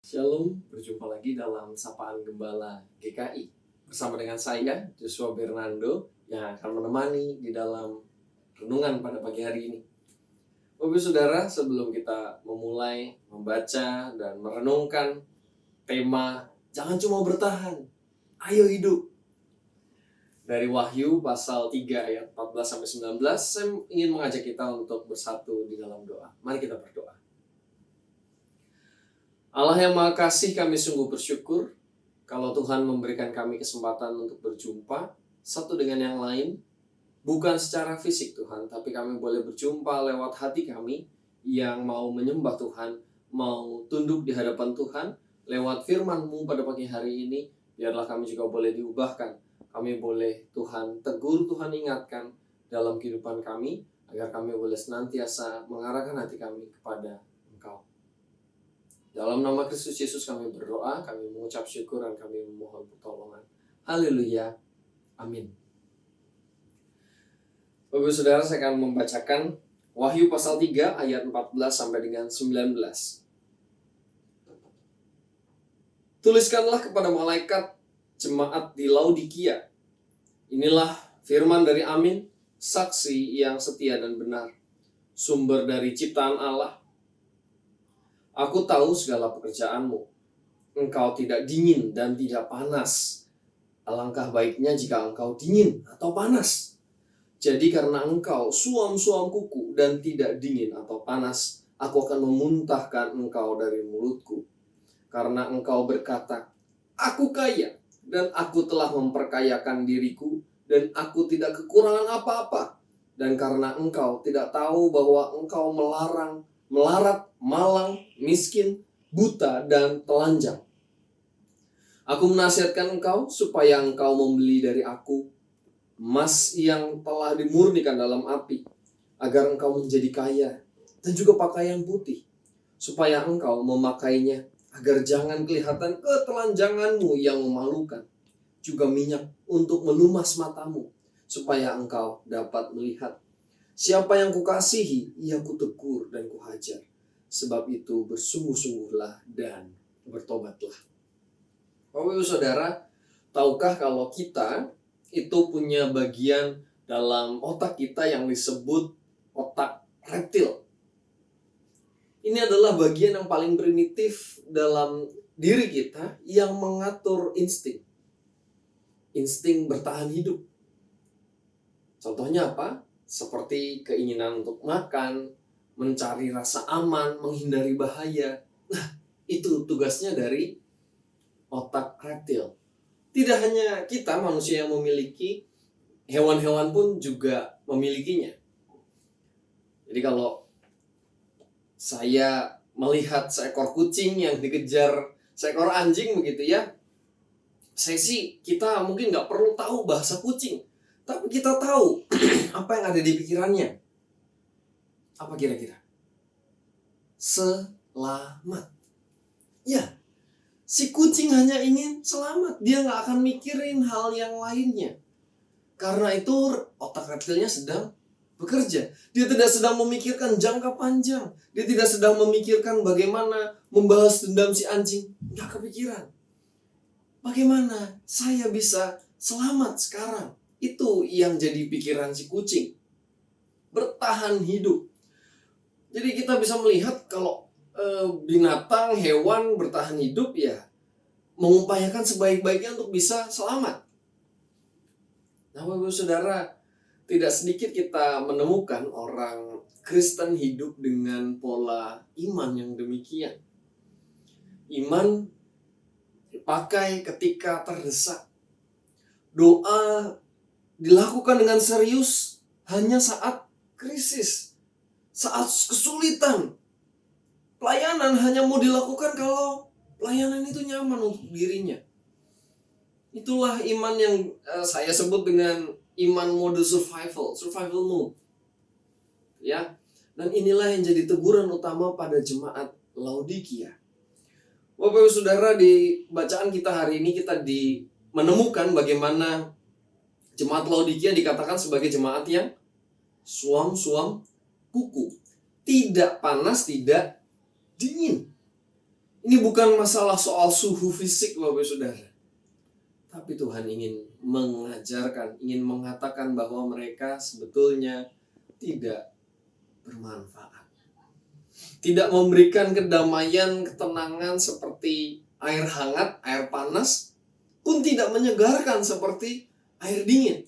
Shalom, berjumpa lagi dalam Sapaan Gembala GKI. Bersama dengan saya, Joshua Bernando, yang akan menemani di dalam renungan pada pagi hari ini. Bapak Saudara, sebelum kita memulai membaca dan merenungkan tema Jangan Cuma Bertahan, Ayo Hidup. Dari Wahyu pasal 3 ayat 14-19, saya ingin mengajak kita untuk bersatu di dalam doa. Mari kita berdoa. Allah yang Maha Kasih, kami sungguh bersyukur kalau Tuhan memberikan kami kesempatan untuk berjumpa satu dengan yang lain, bukan secara fisik Tuhan, tapi kami boleh berjumpa lewat hati kami yang mau menyembah Tuhan, mau tunduk di hadapan Tuhan, lewat firman-Mu pada pagi hari ini. Biarlah kami juga boleh diubahkan, kami boleh Tuhan tegur, Tuhan ingatkan dalam kehidupan kami, agar kami boleh senantiasa mengarahkan hati kami kepada Engkau. Dalam nama Kristus Yesus kami berdoa, kami mengucap syukur dan kami memohon pertolongan. Haleluya. Amin. Bapak Saudara, saya akan membacakan Wahyu pasal 3 ayat 14 sampai dengan 19. Tuliskanlah kepada malaikat jemaat di Laodikia. Inilah firman dari Amin, saksi yang setia dan benar, sumber dari ciptaan Allah. Aku tahu segala pekerjaanmu. Engkau tidak dingin dan tidak panas. Alangkah baiknya jika engkau dingin atau panas. Jadi karena engkau suam-suam kuku dan tidak dingin atau panas, aku akan memuntahkan engkau dari mulutku. Karena engkau berkata, aku kaya dan aku telah memperkayakan diriku dan aku tidak kekurangan apa-apa. Dan karena engkau tidak tahu bahwa engkau melarat, malang, miskin, buta, dan telanjang. Aku menasihatkan engkau supaya engkau membeli dari aku emas yang telah dimurnikan dalam api, agar engkau menjadi kaya, dan juga pakaian putih, supaya engkau memakainya, agar jangan kelihatan ketelanjanganmu yang memalukan, juga minyak untuk melumas matamu, supaya engkau dapat melihat. Siapa yang kukasihi, ia kutegur dan kuhajar. Sebab itu bersungguh-sungguhlah dan bertobatlah. Bapak Ibu Saudara, tahukah kalau kita itu punya bagian dalam otak kita yang disebut otak reptil? Ini adalah bagian yang paling primitif dalam diri kita yang mengatur insting. Insting bertahan hidup. Contohnya apa? Seperti keinginan untuk makan, mencari rasa aman, menghindari bahaya. Nah, itu tugasnya dari otak reptil. Tidak hanya kita manusia yang memiliki, hewan-hewan pun juga memilikinya. Jadi kalau saya melihat seekor kucing yang dikejar seekor anjing begitu ya, kita mungkin nggak perlu tahu bahasa kucing, tapi kita tahu apa yang ada di pikirannya. Apa kira-kira? Selamat. Ya, si kucing hanya ingin selamat. Dia nggak akan mikirin hal yang lainnya. Karena itu otak reptilnya sedang bekerja. Dia tidak sedang memikirkan jangka panjang. Dia tidak sedang memikirkan bagaimana membalas dendam si anjing. Nggak kepikiran. Bagaimana saya bisa selamat sekarang? Itu yang jadi pikiran si kucing. Bertahan hidup. Jadi kita bisa melihat kalau binatang, hewan bertahan hidup ya mengupayakan sebaik-baiknya untuk bisa selamat. Nah, Bapak Saudara, tidak sedikit kita menemukan orang Kristen hidup dengan pola iman yang demikian. Iman dipakai ketika terdesak. Doa dilakukan dengan serius hanya saat krisis, saat kesulitan. Pelayanan hanya mau dilakukan kalau pelayanan itu nyaman untuk dirinya. Itulah iman yang saya sebut dengan iman mode survival mode. Ya. Dan inilah yang jadi teguran utama pada jemaat Laodikia. Bapak Ibu Saudara, di bacaan kita hari ini kita menemukan bagaimana jemaat Laodikia dikatakan sebagai jemaat yang suam-suam kuku. Tidak panas, tidak dingin. Ini bukan masalah soal suhu fisik Bapak Saudara. Tapi Tuhan ingin mengajarkan, ingin mengatakan bahwa mereka sebetulnya tidak bermanfaat. Tidak memberikan kedamaian, ketenangan seperti air hangat, air panas, pun tidak menyegarkan seperti air dingin.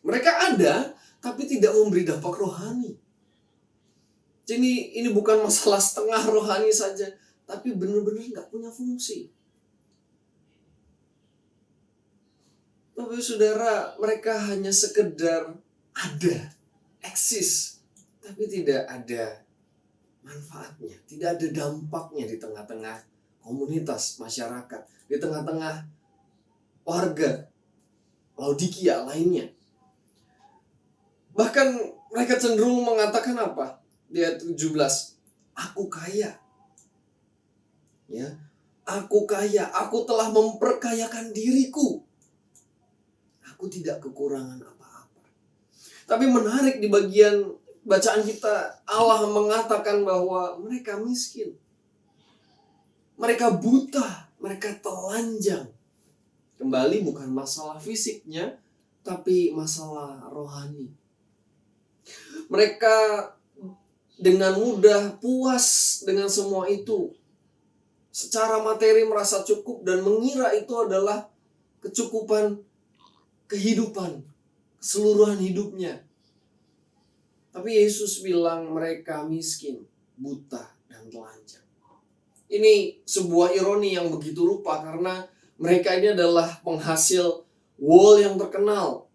Mereka ada, tapi tidak memberi dampak rohani. Jadi ini bukan masalah setengah rohani saja, tapi benar-benar nggak punya fungsi. Tapi saudara, mereka hanya sekedar ada, eksis, tapi tidak ada manfaatnya, tidak ada dampaknya di tengah-tengah komunitas masyarakat, di tengah-tengah warga Laodikia lainnya. Bahkan mereka cenderung mengatakan apa? Di ayat 17, aku kaya. Ya, aku kaya, aku telah memperkayakan diriku. Aku tidak kekurangan apa-apa. Tapi menarik di bagian bacaan kita, Allah mengatakan bahwa mereka miskin. Mereka buta, mereka telanjang. Kembali bukan masalah fisiknya, tapi masalah rohani. Mereka dengan mudah puas dengan semua itu. Secara materi merasa cukup dan mengira itu adalah kecukupan kehidupan, keseluruhan hidupnya. Tapi Yesus bilang mereka miskin, buta, dan telanjang. Ini sebuah ironi yang begitu rupa karena mereka ini adalah penghasil wol yang terkenal.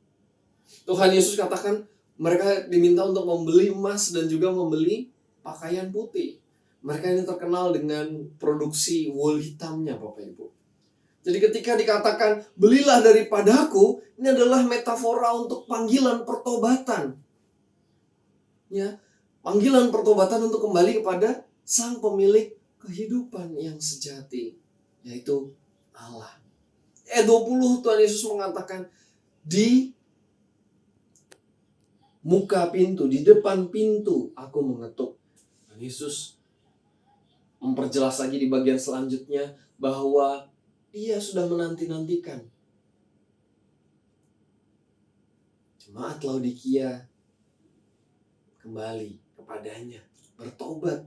Tuhan Yesus katakan mereka diminta untuk membeli emas dan juga membeli pakaian putih. Mereka ini terkenal dengan produksi wol hitamnya, Bapak Ibu. Jadi ketika dikatakan belilah daripadaku, ini adalah metafora untuk panggilan pertobatan. Ya, panggilan pertobatan untuk kembali kepada Sang Pemilik kehidupan yang sejati, yaitu Allah. 20 Tuhan Yesus mengatakan, di muka pintu, di depan pintu aku mengetuk. Tuhan Yesus memperjelas lagi di bagian selanjutnya bahwa Dia sudah menanti-nantikan jemaat Laodikia kembali kepadanya, bertobat.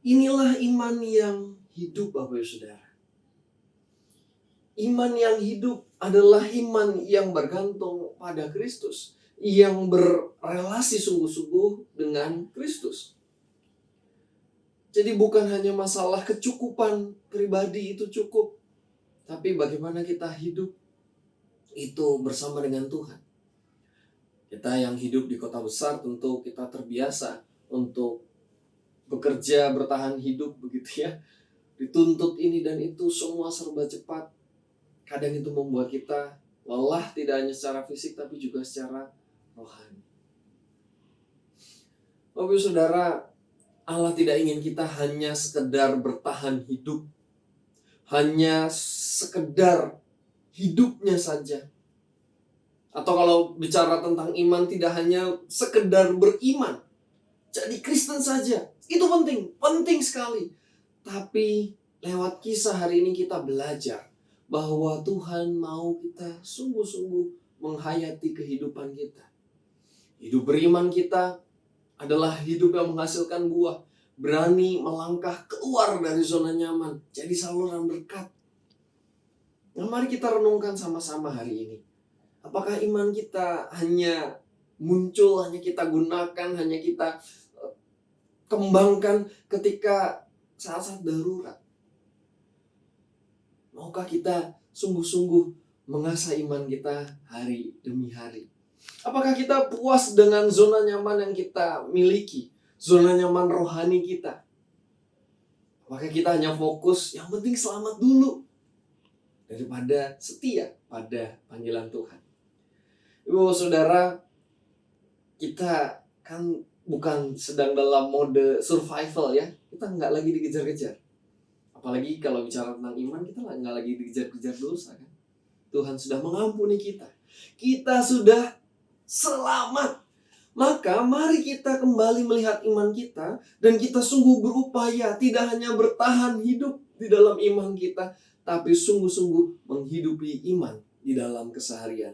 Inilah iman yang hidup, Bapak Ibu Saudara. Iman yang hidup adalah iman yang bergantung pada Kristus, yang berrelasi sungguh-sungguh dengan Kristus. Jadi bukan hanya masalah kecukupan pribadi itu cukup, tapi bagaimana kita hidup itu bersama dengan Tuhan. Kita yang hidup di kota besar tentu kita terbiasa untuk bekerja, bertahan hidup begitu ya. Dituntut ini dan itu, semua serba cepat. Kadang itu membuat kita lelah tidak hanya secara fisik tapi juga secara rohani. Bapak Saudara, Allah tidak ingin kita hanya sekedar bertahan hidup, hanya sekedar hidupnya saja. Atau kalau bicara tentang iman, tidak hanya sekedar beriman, jadi Kristen saja. Itu penting sekali. Tapi lewat kisah hari ini kita belajar bahwa Tuhan mau kita sungguh-sungguh menghayati kehidupan kita. Hidup beriman kita adalah hidup yang menghasilkan buah. Berani melangkah keluar dari zona nyaman, jadi saluran berkat. Nah, mari kita renungkan sama-sama hari ini. Apakah iman kita hanya muncul, hanya kita gunakan, hanya kita kembangkan ketika saat-saat darurat? Maukah kita sungguh-sungguh mengasah iman kita hari demi hari? Apakah kita puas dengan zona nyaman yang kita miliki, zona nyaman rohani kita? Apakah kita hanya fokus yang penting selamat dulu daripada setia pada panggilan Tuhan? Ibu saudara, kita kan bukan sedang dalam mode survival ya. Kita nggak lagi dikejar-kejar. Apalagi kalau bicara tentang iman, kita nggak lagi dikejar-kejar dosa kan. Tuhan sudah mengampuni kita. Kita sudah selamat. Maka mari kita kembali melihat iman kita dan kita sungguh berupaya tidak hanya bertahan hidup di dalam iman kita, tapi sungguh-sungguh menghidupi iman di dalam keseharian.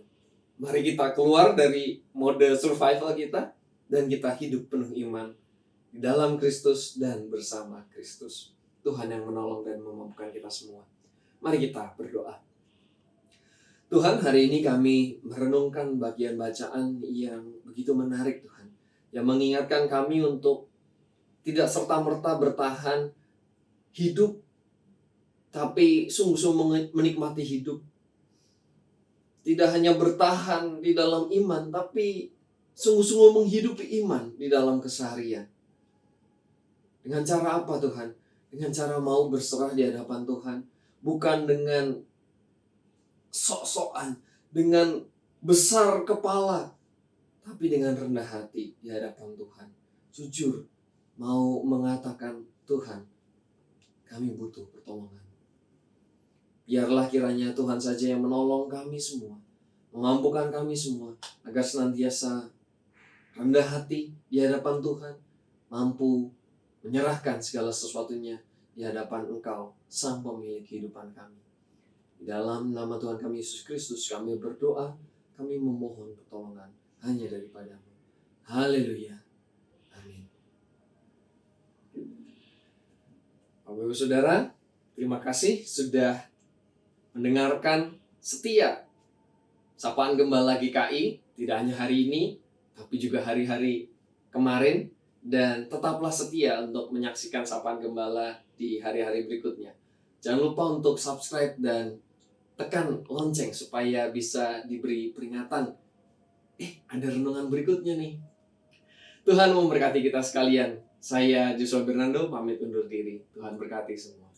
Mari kita keluar dari mode survival kita dan kita hidup penuh iman di dalam Kristus dan bersama Kristus. Tuhan yang menolong dan memampukan kita semua. Mari kita berdoa. Tuhan, hari ini kami merenungkan bagian bacaan yang begitu menarik, Tuhan. Yang mengingatkan kami untuk tidak serta-merta bertahan hidup, tapi sungguh-sungguh menikmati hidup. Tidak hanya bertahan di dalam iman, tapi sungguh-sungguh menghidupi iman di dalam keseharian. Dengan cara apa, Tuhan? Dengan cara mau berserah di hadapan Tuhan. Bukan dengan sok-sokan, dengan besar kepala, tapi dengan rendah hati di hadapan Tuhan. Jujur, mau mengatakan, Tuhan, kami butuh pertolongan. Biarlah kiranya Tuhan saja yang menolong kami semua, memampukan kami semua, agar senantiasa rendah hati di hadapan Tuhan, mampu menyerahkan segala sesuatunya di hadapan Engkau, Sang Pemilik kehidupan kami. Di dalam nama Tuhan kami Yesus Kristus kami berdoa, kami memohon pertolongan hanya daripada-Mu. Haleluya. Amin. Bapak Ibu Saudara, terima kasih sudah mendengarkan setia Sapaan Gembala GKI, tidak hanya hari ini, tapi juga hari-hari kemarin, dan tetaplah setia untuk menyaksikan Sapaan Gembala di hari-hari berikutnya. Jangan lupa untuk subscribe dan tekan lonceng supaya bisa diberi peringatan. Ada renungan berikutnya nih. Tuhan memberkati kita sekalian. Saya Joshua Bernando, pamit undur diri. Tuhan berkati semua.